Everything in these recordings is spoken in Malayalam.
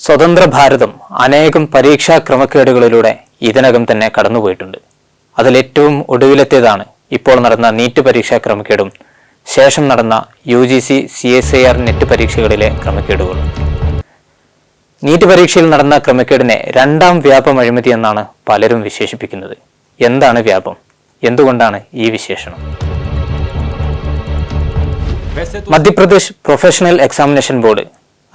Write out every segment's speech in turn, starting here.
സ്വതന്ത്ര ഭാരതം അനേകം പരീക്ഷാ ക്രമക്കേടുകളിലൂടെ ഇതിനകം തന്നെ കടന്നുപോയിട്ടുണ്ട്. അതിലേറ്റവും ഒടുവിലത്തേതാണ് ഇപ്പോൾ നടന്ന നീറ്റ് പരീക്ഷാ ക്രമക്കേടും ശേഷം നടന്ന UGC CSIR നെറ്റ് പരീക്ഷകളിലെ ക്രമക്കേടുകളും. നീറ്റ് പരീക്ഷയിൽ നടന്ന ക്രമക്കേടിനെ രണ്ടാം വ്യാപം അഴിമതി എന്നാണ് പലരും വിശേഷിപ്പിക്കുന്നത്. എന്താണ് വ്യാപം? എന്തുകൊണ്ടാണ് ഈ വിശേഷണം? മധ്യപ്രദേശ് പ്രൊഫഷണൽ എക്സാമിനേഷൻ ബോർഡ്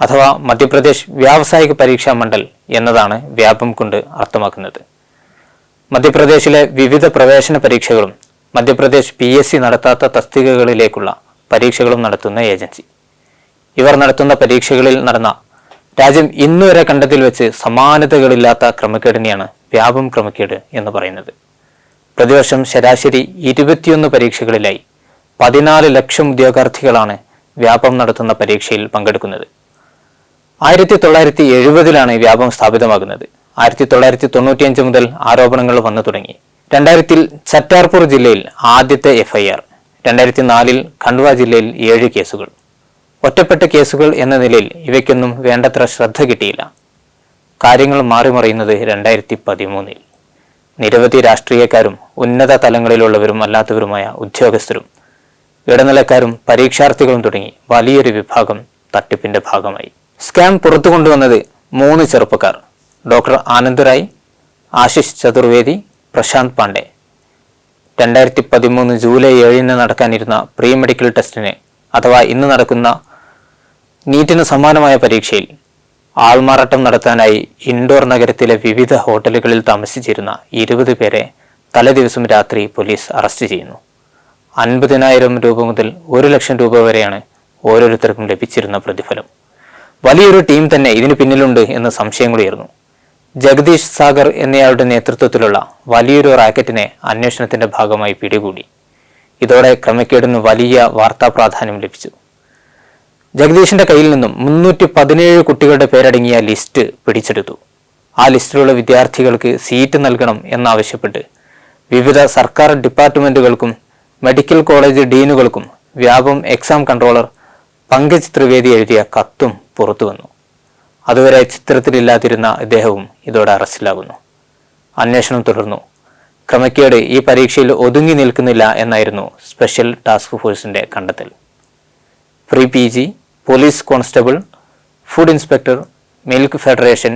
അഥവാ മധ്യപ്രദേശ് വ്യാവസായിക പരീക്ഷാ മണ്ഡൽ എന്നതാണ് വ്യാപം കൊണ്ട് അർത്ഥമാക്കുന്നത്. മധ്യപ്രദേശിലെ വിവിധ പ്രവേശന പരീക്ഷകളും മധ്യപ്രദേശ് PSC നടത്താത്ത തസ്തികകളിലേക്കുള്ള പരീക്ഷകളും നടത്തുന്ന ഏജൻസി. ഇവർ നടത്തുന്ന പരീക്ഷകളിൽ നടന്ന രാജ്യം ഇന്നുവരെ കണ്ടതിൽ വെച്ച് സമാനതകളില്ലാത്ത ക്രമക്കേടിനെയാണ് വ്യാപം ക്രമക്കേട് എന്ന് പറയുന്നത്. പ്രതിവർഷം ശരാശരി 21 പരീക്ഷകളിലായി 14 ലക്ഷം ഉദ്യോഗാർത്ഥികളാണ് വ്യാപം നടത്തുന്ന പരീക്ഷയിൽ പങ്കെടുക്കുന്നത്. 1970 വ്യാപം സ്ഥാപിതമാകുന്നത്. 1995 മുതൽ ആരോപണങ്ങൾ വന്നു തുടങ്ങി. 2000 ഛറ്റാർപൂർ ജില്ലയിൽ ആദ്യത്തെ FIR, 2004 ഖണ്ഡ്വ ജില്ലയിൽ 7 കേസുകൾ. ഒറ്റപ്പെട്ട കേസുകൾ എന്ന നിലയിൽ ഇവയ്ക്കൊന്നും വേണ്ടത്ര ശ്രദ്ധ കിട്ടിയില്ല. കാര്യങ്ങൾ മാറിമറിയുന്നത് 2013. നിരവധി രാഷ്ട്രീയക്കാരും ഉന്നത തലങ്ങളിലുള്ളവരും അല്ലാത്തവരുമായ ഉദ്യോഗസ്ഥരും ഇടനിലക്കാരും പരീക്ഷാർത്ഥികളും തുടങ്ങി വലിയൊരു വിഭാഗം തട്ടിപ്പിന്റെ ഭാഗമായി. സ്കാം പുറത്തു കൊണ്ടുവന്നത് 3 ചെറുപ്പക്കാർ: ഡോക്ടർ ആനന്ദ് റായ്, ആശിഷ് ചതുർവേദി, പ്രശാന്ത് പാണ്ഡെ. 2013 ജൂലൈ 7 നടക്കാനിരുന്ന പ്രീ മെഡിക്കൽ ടെസ്റ്റിന് അഥവാ ഇന്ന് നടക്കുന്ന നീറ്റിന് സമാനമായ പരീക്ഷയിൽ ആൾമാറാട്ടം നടത്താനായി ഇൻഡോർ നഗരത്തിലെ വിവിധ ഹോട്ടലുകളിൽ താമസിച്ചിരുന്ന 20 പേരെ തലേദിവസം രാത്രി പോലീസ് അറസ്റ്റ് ചെയ്യുന്നു. 50,000 രൂപ മുതൽ 1 ലക്ഷം രൂപ വരെയാണ് ഓരോരുത്തർക്കും ലഭിച്ചിരുന്ന പ്രതിഫലം. വലിയൊരു ടീം തന്നെ ഇതിന് പിന്നിലുണ്ട് എന്ന സംശയങ്ങളുയർന്നു. ജഗദീഷ് സാഗർ എന്നയാളുടെ നേതൃത്വത്തിലുള്ള വലിയൊരു റാക്കറ്റിനെ അന്വേഷണത്തിന്റെ ഭാഗമായി പിടികൂടി. ഇതോടെ ക്രമക്കേടിന് വലിയ വാർത്താ പ്രാധാന്യം ലഭിച്ചു. ജഗദീഷിന്റെ കയ്യിൽ നിന്നും 317 കുട്ടികളുടെ പേരടങ്ങിയ ലിസ്റ്റ് പിടിച്ചെടുത്തു. ആ ലിസ്റ്റിലുള്ള വിദ്യാർത്ഥികൾക്ക് സീറ്റ് നൽകണം എന്നാവശ്യപ്പെട്ട് വിവിധ സർക്കാർ ഡിപ്പാർട്ട്മെന്റുകൾക്കും മെഡിക്കൽ കോളേജ് ഡീനുകൾക്കും വ്യാപം എക്സാം കൺട്രോളർ പങ്കജ് ത്രിവേദി എഴുതിയ കത്തും പുറത്തു വന്നു. അതുവരെ ചിത്രത്തിലില്ലാതിരുന്ന ഇദ്ദേഹവും ഇതോടെ അറസ്റ്റിലാകുന്നു. അന്വേഷണം തുടർന്നു. ക്രമക്കേട് ഈ പരീക്ഷയിൽ ഒതുങ്ങി നിൽക്കുന്നില്ല എന്നായിരുന്നു സ്പെഷ്യൽ ടാസ്ക് ഫോഴ്സിന്റെ കണ്ടെത്തൽ. Pre PG, police constable, food inspector, milk federation,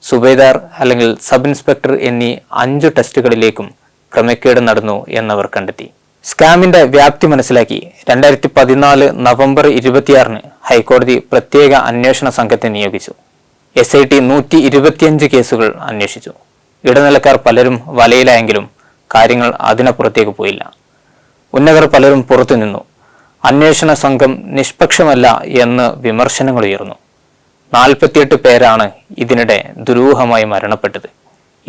Subedar അല്ലെങ്കിൽ സബ് ഇൻസ്പെക്ടർ എന്നീ 5 ടെസ്റ്റുകളിലേക്കും ക്രമക്കേട് നടന്നു എന്നവർ കണ്ടെത്തി. സ്കാമിന്റെ വ്യാപ്തി മനസ്സിലാക്കി 2014 നവംബർ 26 ഹൈക്കോടതി പ്രത്യേക അന്വേഷണ സംഘത്തെ നിയോഗിച്ചു. SIT 125 കേസുകൾ അന്വേഷിച്ചു. ഇടനിലക്കാർ പലരും വലയിലായെങ്കിലും കാര്യങ്ങൾ അതിനപ്പുറത്തേക്ക് പോയില്ല. ഉന്നതർ പലരും പുറത്തുനിന്നു. അന്വേഷണ സംഘം നിഷ്പക്ഷമല്ല എന്ന് വിമർശനങ്ങൾ ഉയർന്നു. 48 പേരാണ് ഇതിനിടെ ദുരൂഹമായി മരണപ്പെട്ടത്.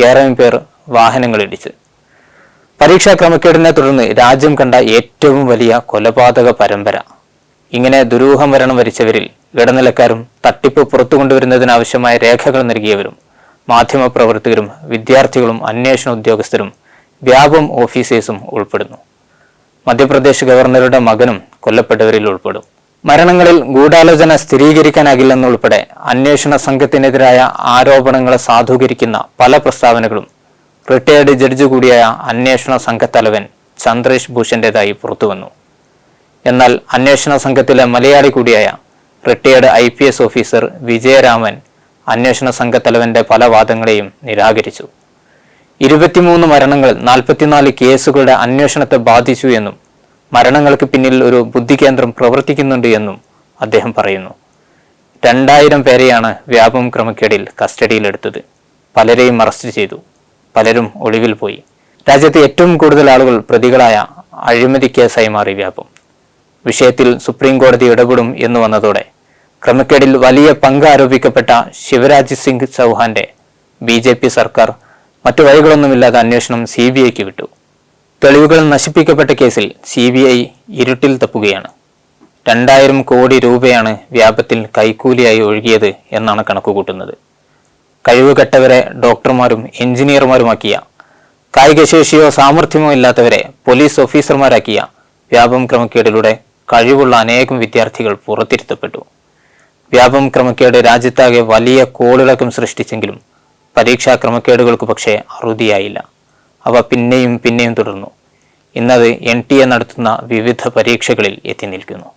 ഏറെ പേർ വാഹനങ്ങളിടിച്ച്. പരീക്ഷാ ക്രമക്കേടിനെ തുടർന്ന് രാജ്യം കണ്ട ഏറ്റവും വലിയ കൊലപാതക പരമ്പര. ഇങ്ങനെ ദുരൂഹ മരണം വരിച്ചവരിൽ ഇടനിലക്കാരും തട്ടിപ്പ് പുറത്തു കൊണ്ടുവരുന്നതിനാവശ്യമായ രേഖകൾ നൽകിയവരും മാധ്യമപ്രവർത്തകരും വിദ്യാർത്ഥികളും അന്വേഷണ ഉദ്യോഗസ്ഥരും വ്യാപം ഓഫീസേഴ്സും ഉൾപ്പെടുന്നു. മധ്യപ്രദേശ് ഗവർണറുടെ മകനും കൊല്ലപ്പെട്ടവരിൽ ഉൾപ്പെടും. മരണങ്ങളിൽ ഗൂഢാലോചന സ്ഥിരീകരിക്കാനാകില്ലെന്നുൾപ്പെടെ അന്വേഷണ സംഘത്തിനെതിരായ ആരോപണങ്ങളെ സാധൂകരിക്കുന്ന പല പ്രസ്താവനകളും റിട്ടയർഡ് ജഡ്ജി കൂടിയായ അന്വേഷണ സംഘത്തലവൻ ചന്ദ്രേഷ് ഭൂഷന്റേതായി പുറത്തുവന്നു. എന്നാൽ അന്വേഷണ സംഘത്തിലെ മലയാളി കൂടിയായ റിട്ടയർഡ് IPS ഓഫീസർ വിജയരാമൻ അന്വേഷണ സംഘത്തലവന്റെ പല വാദങ്ങളെയും നിരാകരിച്ചു. 23 മരണങ്ങൾ 44 കേസുകളുടെ അന്വേഷണത്തെ ബാധിച്ചു എന്നും മരണങ്ങൾക്ക് പിന്നിൽ ഒരു ബുദ്ധികേന്ദ്രം പ്രവർത്തിക്കുന്നുണ്ട് എന്നും അദ്ദേഹം പറയുന്നു. 2000 പേരെയാണ് വ്യാപം ക്രമക്കേടിൽ കസ്റ്റഡിയിലെടുത്തത്. പലരെയും അറസ്റ്റ് ചെയ്തു. പലരും ഒളിവിൽ പോയി. രാജ്യത്തെ ഏറ്റവും കൂടുതൽ ആളുകൾ പ്രതികളായ അഴിമതി കേസായി മാറി വ്യാപം. വിഷയത്തിൽ സുപ്രീം കോടതി ഇടപെടും എന്ന് വന്നതോടെ ക്രമക്കേടിൽ വലിയ പങ്ക് ആരോപിക്കപ്പെട്ട ശിവരാജ് സിംഗ് ചൗഹാന്റെ BJP സർക്കാർ മറ്റു വഴികളൊന്നുമില്ലാതെ അന്വേഷണം CBIക്ക് വിട്ടു. തെളിവുകൾ നശിപ്പിക്കപ്പെട്ട കേസിൽ CBI ഇരുട്ടിൽ തപ്പുകയാണ്. 2000 കോടി രൂപയാണ് വ്യാപത്തിൽ കൈക്കൂലിയായി ഒഴുകിയത് എന്നാണ് കണക്കുകൂട്ടുന്നത്. കഴിവുകെട്ടവരെ ഡോക്ടർമാരും എഞ്ചിനീയർമാരുമാക്കിയ, കായികശേഷിയോ സാമർഥ്യമോ ഇല്ലാത്തവരെ പോലീസ് ഓഫീസർമാരാക്കിയ വ്യാപം ക്രമക്കേടിലൂടെ കഴിവുള്ള അനേകം വിദ്യാർത്ഥികൾ പുറത്തിരുത്തപ്പെട്ടു. വ്യാപം ക്രമക്കേട് രാജ്യത്താകെ വലിയ കോളിളക്കം സൃഷ്ടിച്ചെങ്കിലും പരീക്ഷാ ക്രമക്കേടുകൾക്ക് പക്ഷേ അറുതിയായില്ല. അവ പിന്നെയും പിന്നെയും തുടർന്നു. ഇന്നത് NTA നടത്തുന്ന വിവിധ പരീക്ഷകളിൽ എത്തി നിൽക്കുന്നു.